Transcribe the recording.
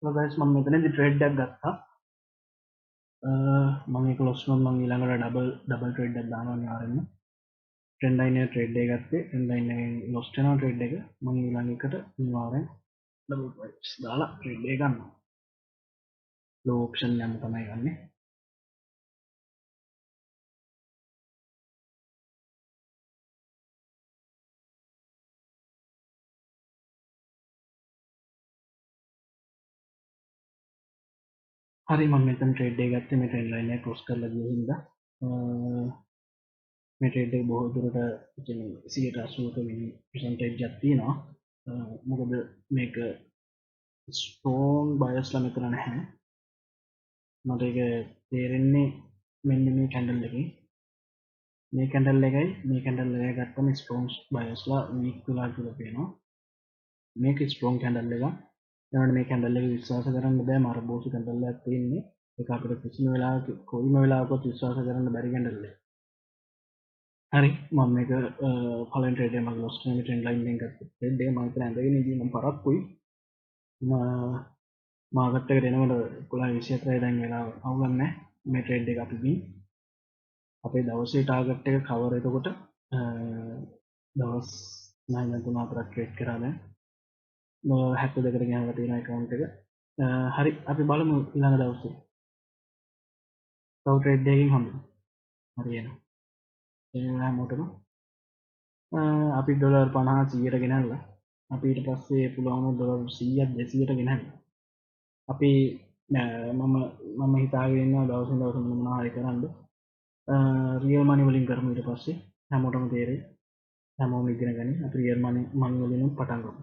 So guys මම මෙතනදී trade එකක් ගත්තා. මම ඒක loss වුණොත් මම ඊළඟට double trade එකක් දානවා අනිවාර්යෙන්ම. trend line එක trade එක ගත්තේ trend line එකෙන් loss වෙනවා trade එක. මම ඊළඟ එකට අනිවාර්යෙන් double price දාලා trade එක ගන්නවා. low option එකම තමයි ගන්නෙ. හරි මම මෙතන trade එක ගත්තේ මේ trend line එක cross කරලා ගිය හින්දා මේ trade එක බොහෝ දුරට ඉතින් 180ක percentage එකක් තියෙනවා. මොකද මේක strong bias ලා මෙතන නැහැ. මට ඒක තේරෙන්නේ මෙන්න මේ candle එකේ. මේ candle එකයි මේ candle එක ගත්තම strong bias ලා weak වෙලා කියලා පේනවා. මේක strong candle එකක්. එනකොට මේ candle එක විශ්වාස කරන්න බෑ මරබෝසු candle එකක් තියෙන්නේ. ඒක අපිට කිසිම වෙලාවක කොයිම වෙලාවකවත් විශ්වාස කරන්න බැරි candle එකක්. හරි මම මේක පළවෙනි trade එක මගේ loss වෙන trend line එකෙන් ගත්තා. trade එක මම හිතන ඇඳගෙන ඉඳි මම පරක්කුයි. මාකට් එකට එනකොට 11:24යි දැන් වෙලාව අවුලන්නේ මේ trade එක අපි ගිහින් අපේ දවසේ ටාගට් එක කවර් එතකොට දවස් 9:03ක් ට්‍රේඩ් කරා දැන් 72කට ගෙනලා තියෙන account එක. හරි අපි බලමු ඊළඟ දවසේ. තව ට්‍රේඩ් එකකින් හම්බෙමු. හරියනවා. ඒ හැමෝටම අපි ඩොලර් 50 100ට ගෙනල්ලා අපි ඊට පස්සේ පුළුවන් ඩොලර් 100ක් 200ට ගෙනල්ලා අපි මම හිතාගෙන ඉන්නවා දවසින් දවස මොනවා හරි කරන්න. රියල් මනි වලින් කරමු ඊට පස්සේ හැමෝටම තේරෙයි. හැමෝම ඉගෙන ගනි. අපි රියල් මනි වලින් පටන් ගමු.